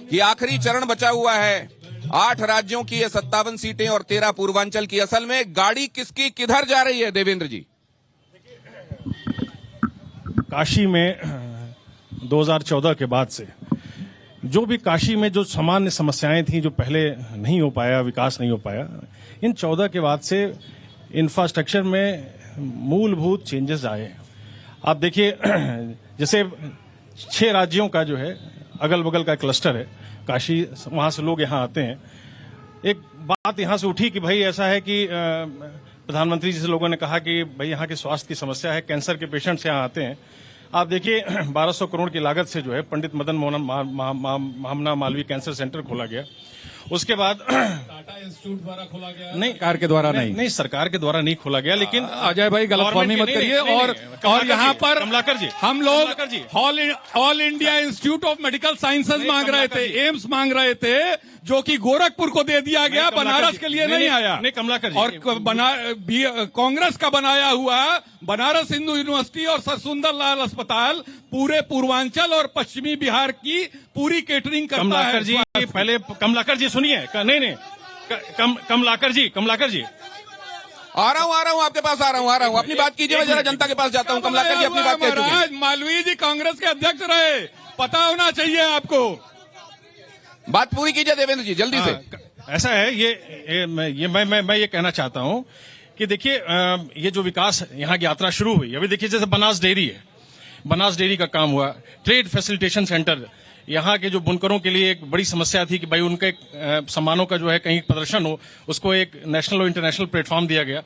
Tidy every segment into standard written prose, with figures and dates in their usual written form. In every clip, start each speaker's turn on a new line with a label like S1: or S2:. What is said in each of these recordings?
S1: कि आखिरी चरण बचा हुआ है। 8 राज्यों की ये 57 सीटें और 13 पूर्वांचल की। असल में गाड़ी किसकी किधर जा रही है देवेंद्र जी?
S2: काशी में 2014 के बाद से जो भी काशी में जो सामान्य समस्याएं थी, जो पहले नहीं हो पाया, विकास नहीं हो पाया, इन 14 के बाद से इंफ्रास्ट्रक्चर में मूलभूत चेंजेस आए हैं। आप देखिए, जैसे 6 राज्यों का जो है अगल बगल का क्लस्टर है काशी, वहां से लोग यहाँ आते हैं। एक बात यहाँ से उठी कि भाई ऐसा है कि प्रधानमंत्री जी से लोगों ने कहा कि भाई यहाँ की स्वास्थ्य की समस्या है, कैंसर के पेशेंट्स यहाँ आते हैं। आप देखिए 1200 करोड़ की लागत से जो है पंडित मदन मोहन मालवीय कैंसर सेंटर खोला गया। उसके बाद
S3: टाटा इंस्टीट्यूट द्वारा खोला गया,
S2: नहीं,
S3: सरकार के द्वारा
S2: नहीं सरकार के द्वारा नहीं खोला गया, लेकिन
S3: अजय भाई गलतफहमी मत करिए। और यहाँ पर
S2: कमलाकर जी,
S3: हम लोग all India institute of medical sciences मांग रहे थे, एम्स मांग रहे थे, जो कि गोरखपुर को दे दिया गया, बनारस के लिए नहीं आया।
S2: नहीं कमलाकर जी,
S3: और कांग्रेस का बनाया हुआ बनारस हिंदू यूनिवर्सिटी और सर सुंदर लाल अस्पताल पूरे पूर्वांचल और पश्चिमी बिहार की पूरी केटरिंग करता है।
S2: कमलाकर जी पहले, कमलाकर जी सुनिए, नहीं कमलाकर जी
S1: आ रहा हूं आपके पास, आ रहा हूं। अपनी बात कीजिए, मैं जरा जनता के पास जाता हूं। कमलाकर जी अपनी बात कह चुके हैं।
S3: मालवीय जी कांग्रेस के अध्यक्ष रहे, पता होना चाहिए आपको।
S1: बात पूरी कीजिए देवेंद्र जी, जल्दी से।
S2: ऐसा है, मैं ये कहना चाहता हूं कि देखिए, ये जो विकास यहाँ की यात्रा शुरू हुई, अभी देखिए जैसे बनास डेयरी है, बनास डेयरी का काम हुआ, ट्रेड फैसिलिटेशन सेंटर, यहाँ के जो बुनकरों के लिए एक बड़ी समस्या थी कि भाई उनके सामानों का जो है कहीं प्रदर्शन हो, उसको एक नेशनल और इंटरनेशनल प्लेटफॉर्म दिया गया।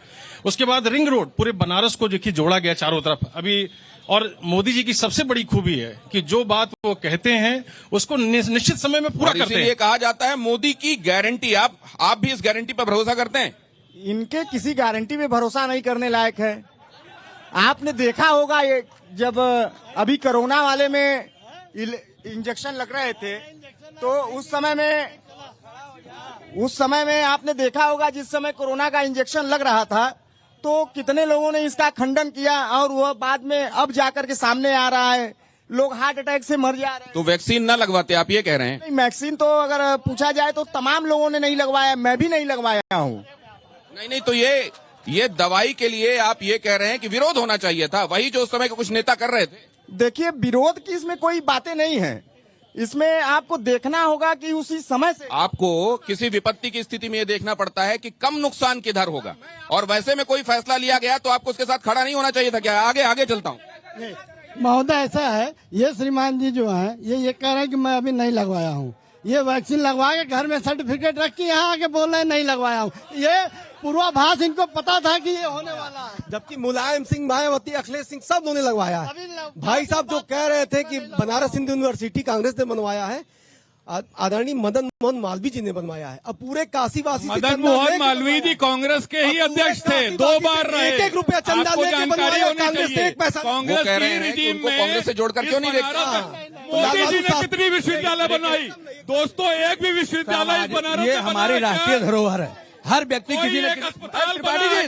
S2: उसके बाद रिंग रोड, पूरे बनारस को देखिए जोड़ा गया चारों तरफ अभी। और मोदी जी की सबसे बड़ी खूबी है कि जो बात वो कहते हैं उसको निश्चित समय में पूरा करते हैं।
S1: ये कहा जाता है मोदी की गारंटी, आप भी इस गारंटी पर भरोसा करते हैं?
S4: इनके किसी गारंटी पे भरोसा नहीं करने लायक है। आपने देखा होगा, ये जब अभी कोरोना वाले में इंजेक्शन लग रहे थे, तो उस समय में आपने देखा होगा, जिस समय कोरोना का इंजेक्शन लग रहा था, तो कितने लोगों ने इसका खंडन किया, और वह बाद में अब जाकर के सामने आ रहा है, लोग हार्ट अटैक से मर जा रहे हैं।
S1: तो वैक्सीन न लगवाते, आप ये कह रहे हैं?
S4: नहीं, वैक्सीन तो अगर पूछा जाए तो तमाम लोगों ने नहीं लगवाया, मैं भी नहीं लगवाया हूँ।
S1: नहीं, तो ये दवाई के लिए आप ये कह रहे हैं कि विरोध होना चाहिए था, वही जो उस समय के कुछ नेता कर रहे थे।
S4: देखिए, विरोध की इसमें कोई बातें नहीं है। इसमें आपको देखना होगा कि उसी समय से
S1: आपको किसी विपत्ति की स्थिति में ये देखना पड़ता है कि कम नुकसान किधर होगा, और वैसे में कोई फैसला लिया गया तो आपको उसके साथ खड़ा नहीं होना चाहिए था क्या? आगे चलता हूँ।
S5: महोदय, ऐसा है, ये श्रीमान जी जो हैं ये कह रहे हैं कि मैं अभी नहीं लगवाया हूँ। ये वैक्सीन लगवा के घर में सर्टिफिकेट रख के यहाँ आके बोल रहे हैं नहीं लगवाया हूँ। ये पूर्वाभास इनको पता था कि ये होने वाला है।
S6: जबकि मुलायम सिंह, मायावती, अखिलेश सिंह सब लोगों ने लगवाया है। भाई साहब जो कह रहे थे कि बनारस हिंदू यूनिवर्सिटी कांग्रेस ने बनवाया है, आदरणीय मदन मोहन मालवीय जी ने बनवाया है। अब पूरे काशीवासी,
S3: मदन मोहन मालवीय जी कांग्रेस के ही अध्यक्ष थे, 2 बार रहे।
S6: 1 रुपया चंदा लेके बनवाया, कांग्रेस ने 1 पैसा।
S3: कांग्रेस की रिजीम में
S1: कांग्रेस से जोड़कर क्यों नहीं देखते?
S3: मोदी जी ने कितनी विश्वविद्यालय बनाई दोस्तों, एक भी विश्वविद्यालय बनारस
S6: ये हमारी राष्ट्रीय धरोहर है। हर व्यक्ति किसी न किसी,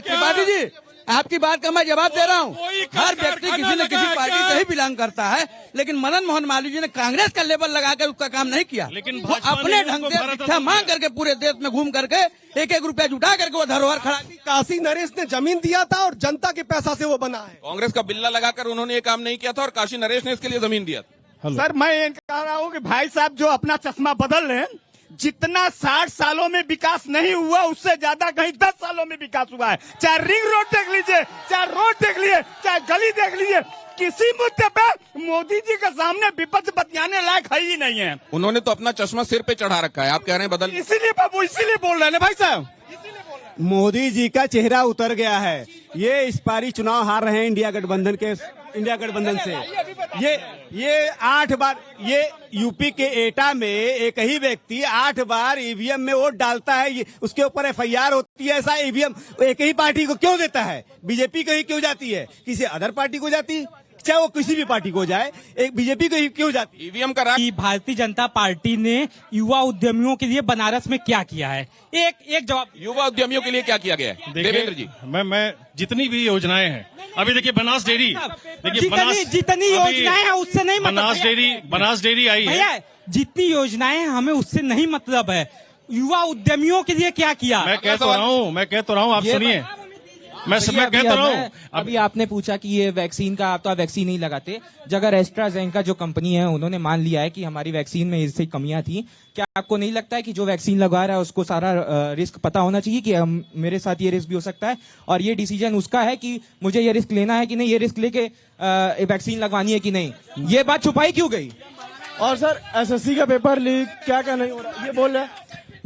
S6: त्रिपाठी जी आपकी बात का मैं जवाब दे रहा हूँ। हर व्यक्ति किसी न किसी पार्टी से ही बिलोंग करता है, लेकिन मदन मोहन मालवीय जी ने कांग्रेस का लेबल लगाकर उसका काम नहीं किया।
S2: लेकिन
S6: वो अपने ढंग से भिक्षा मांग करके पूरे देश में घूम करके 1-1 रुपया जुटा करके वो धरोहर खड़ा। काशी नरेश ने जमीन दिया था और जनता के पैसा से वो बना है।
S1: कांग्रेस का बिल्ला लगाकर उन्होंने ये काम नहीं किया था, और काशी नरेश ने इसके लिए जमीन दिया था।
S4: सर, मैं ये कह रहा हूँ कि भाई साहब जो अपना चश्मा बदल रहे हैं, जितना 60 सालों में विकास नहीं हुआ, उससे ज्यादा कहीं 10 सालों में विकास हुआ है। चाहे रिंग रोड देख लीजिए, चाहे रोड देख लीजिए, चाहे गली देख लीजिए, किसी मुद्दे पे मोदी जी के सामने विपक्ष बतियाने लायक है ही नहीं है।
S1: उन्होंने तो अपना चश्मा सिर पे चढ़ा रखा है, आप कह रहे हैं बदल।
S4: इसीलिए बाबू, इसीलिए बोल रहे हैं भाई साहब।
S6: मोदी जी का चेहरा उतर गया है। ये इस बारी चुनाव हार रहे हैं इंडिया गठबंधन से। ये 8 बार, ये यूपी के एटा में एक ही व्यक्ति 8 बार ईवीएम में वोट डालता है, उसके ऊपर एफआईआर होती है। ऐसा ईवीएम एक ही पार्टी को क्यों देता है? बीजेपी को ही क्यों जाती है? किसी अदर पार्टी को जाती? चाहे वो किसी भी पार्टी को जाए, एक बीजेपी को क्यों जाती?
S1: ईवीएम का राज
S7: कि भारतीय जनता पार्टी ने युवा उद्यमियों के लिए बनारस में क्या किया है, एक जवाब।
S1: युवा उद्यमियों के लिए क्या किया गया है देवेंद्र जी?
S2: मैं जितनी भी योजनाएं हैं, अभी देखिए बनास डेयरी,
S7: जितनी योजनाएं हैं उससे नहीं मतलब।
S2: बनास डेयरी आई है।
S7: भैया जितनी योजनाएं हैं हमें उससे नहीं मतलब है, युवा उद्यमियों के लिए क्या किया।
S2: मैं कह तो रहा हूँ, आप सुनिए, मैं कह तो रहा हूँ।
S8: अभी आपने पूछा कि ये वैक्सीन का, आप तो वैक्सीन नहीं लगाते। अगर एस्ट्राजेनेका जो कंपनी है उन्होंने मान लिया है कि हमारी वैक्सीन में इससे कमियां थी, क्या आपको नहीं लगता है कि जो वैक्सीन लगा रहा है उसको सारा रिस्क पता होना चाहिए कि मेरे साथ ये रिस्क भी हो सकता है और ये डिसीजन उसका है कि मुझे ये रिस्क लेना है कि नहीं, ये रिस्क लेके वैक्सीन लगवानी है कि नहीं? ये बात छुपाई क्यों गई?
S5: और सर एसएससी का पेपर लीक क्या क्या नहीं हो रहा,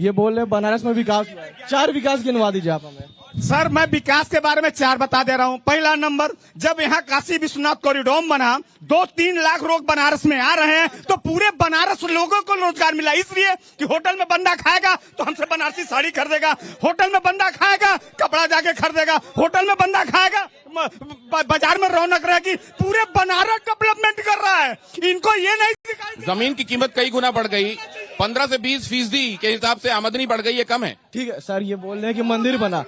S5: ये बोल रहे बनारस में विकास हुआ है। 4 विकास गिनवा दीजिए आप हमें।
S4: सर मैं विकास के बारे में 4 बता दे रहा हूं। पहला नंबर, जब यहाँ काशी विश्वनाथ कॉरिडोर बना, 2-3 लाख लोग बनारस में आ रहे हैं, तो पूरे बनारस लोगों को रोजगार मिला। इसलिए कि होटल में बंदा खाएगा तो हमसे बनारसी साड़ी खरीदेगा, होटल में बंदा खाएगा कपड़ा जाके खरीदेगा, होटल में बंदा खाएगा बाजार में रौनक रहेगी। पूरे बनारस डेवलपमेंट कर रहा है। इनको ये नहीं दिखाई।
S1: जमीन की कीमत कई गुना बढ़ गई, 15 से 20% के हिसाब से आमदनी बढ़ गई, ये कम है।
S5: ठीक है सर, ये बोल रहे हैं कि मंदिर बना,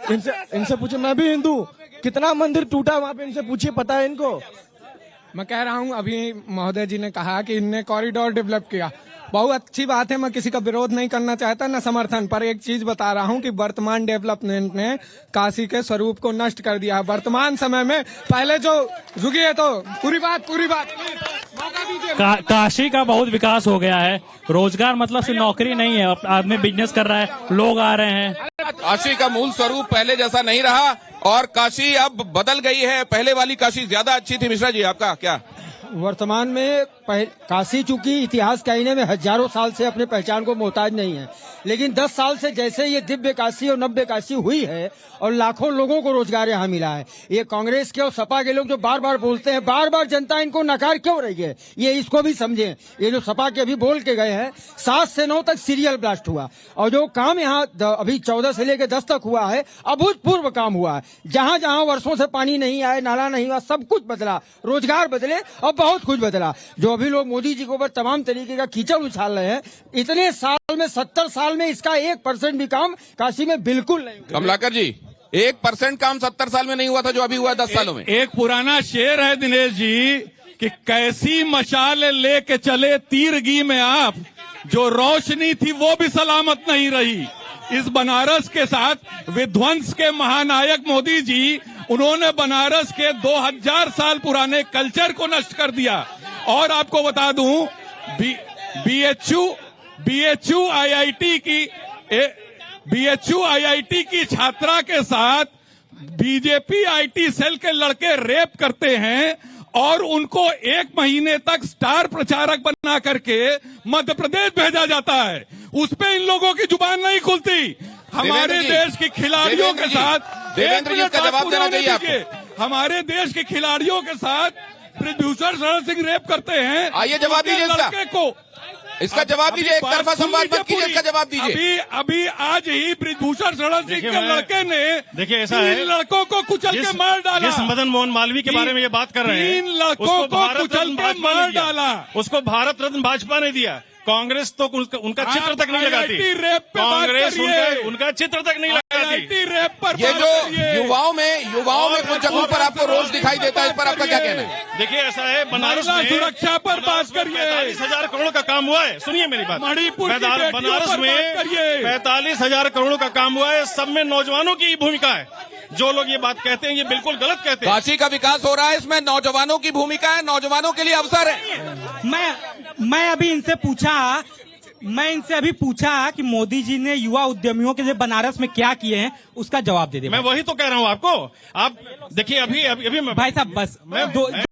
S5: इनसे पूछे, मैं भी हिंदू, कितना मंदिर टूटा वहाँ पे, इनसे पूछिए, पता है इनको।
S9: मैं कह रहा हूँ, अभी महोदय जी ने कहा कि इनने कॉरिडोर डेवलप किया, बहुत अच्छी बात है, मैं किसी का विरोध नहीं करना चाहता न समर्थन, पर एक चीज बता रहा हूँ कि वर्तमान डेवलपमेंट ने काशी के स्वरूप को नष्ट कर दिया है। वर्तमान समय में पहले जो रुकिए तो पूरी बात मौका दीजिए।
S10: काशी का बहुत विकास हो गया है, रोजगार मतलब सिर्फ नौकरी नहीं है, आदमी बिजनेस कर रहा है, लोग आ रहे हैं।
S1: काशी का मूल स्वरूप पहले जैसा नहीं रहा और काशी अब बदल गई है। पहले वाली काशी ज्यादा अच्छी थी। मिश्रा जी आपका क्या?
S11: वर्तमान में काशी चूंकि इतिहास कहने में हजारों साल से अपने पहचान को मोहताज नहीं है, लेकिन 10 साल से जैसे ये दिव्य काशी और नव्य काशी हुई है और लाखों लोगों को रोजगार यहाँ मिला है। ये कांग्रेस के और सपा के लोग जो बार बार बोलते हैं, बार बार जनता इनको नकार क्यों रही है, ये इसको भी समझें। ये जो सपा के अभी बोल के गए हैं, 7 से 9 तक सीरियल ब्लास्ट हुआ और जो काम यहाँ अभी 14 से लेकर 10 तक हुआ है, अभूतपूर्व काम हुआ है। जहां जहां वर्षों से पानी नहीं आया, नाला नहीं हुआ, सब कुछ बदला, रोजगार बदले और बहुत कुछ बदला। जो अभी लोग मोदी जी के ऊपर तमाम तरीके का कीचड़ उछाल रहे हैं, इतने साल में 70 साल में इसका 1% भी काम काशी में बिल्कुल नहीं।
S1: कमलाकर जी, 1% काम 70 साल में नहीं हुआ था जो अभी हुआ 10 सालों में।
S3: एक पुराना शेर है दिनेश जी कि कैसी मशाल लेके चले तीरगी में आप, जो रोशनी थी वो भी सलामत नहीं रही। इस बनारस के साथ विध्वंस के महानायक मोदी जी, उन्होंने बनारस के 2000 साल पुराने कल्चर को नष्ट कर दिया। और आपको बता दूं, बीएचयू आईआईटी की छात्रा के साथ बीजेपी आईटी सेल के लड़के रेप करते हैं और उनको 1 महीने तक स्टार प्रचारक बना करके मध्य प्रदेश भेजा जाता है। उस पे इन लोगों की जुबान नहीं खुलती। हमारे देश के खिलाड़ियों के साथ,
S1: देवेंद्र जी का जवाब देना चाहिए आपको।
S3: हमारे देश के खिलाड़ियों के साथ ब्रिजभूषण शरण सिंह रेप करते हैं।
S1: आइए जवाब दीजिए इसका जवाब दीजिए, एक तरफा संवाद मत कीजिए, इसका जवाब दीजिए।
S3: अभी आज ही ब्रिजभूषण शरण सिंह के लड़के ने,
S2: देखिए ऐसा है,
S3: लड़कों को कुचल के मार डाला।
S2: जिस मदन मोहन मालवीय के बारे में ये बात कर रहे हैं,
S3: 3 लड़कों को कुचल के मार डाला।
S2: उसको भारत रत्न भाजपा ने दिया, कांग्रेस तो उनका चित्र तक नहीं लगाती। कांग्रेस उनका चित्र तक नहीं लगाती।
S3: रेप पर
S1: ये जो युवाओं में कुछ जगहों पर आपको रोज दिखाई देता है, इस पर आपका क्या कहना है?
S2: देखिए ऐसा है, बनारस में
S3: सुरक्षा पर बात करिए।
S2: 45,000 करोड़ का काम हुआ है। सुनिए मेरी बात,
S3: मणिपुर
S2: बनारस में 45,000 करोड़ का काम हुआ है। सब में नौजवानों की भूमिका है। जो लोग ये बात कहते हैं ये बिल्कुल गलत कहते हैं।
S1: काशी का विकास हो रहा है, इसमें नौजवानों की भूमिका है, नौजवानों के लिए अवसर है।
S7: मैं अभी इनसे पूछा कि मोदी जी ने युवा उद्यमियों के लिए बनारस में क्या किए हैं, उसका जवाब दे दे।
S2: मैं वही तो कह रहा हूँ आपको। आप देखिए अभी
S7: भाई साहब बस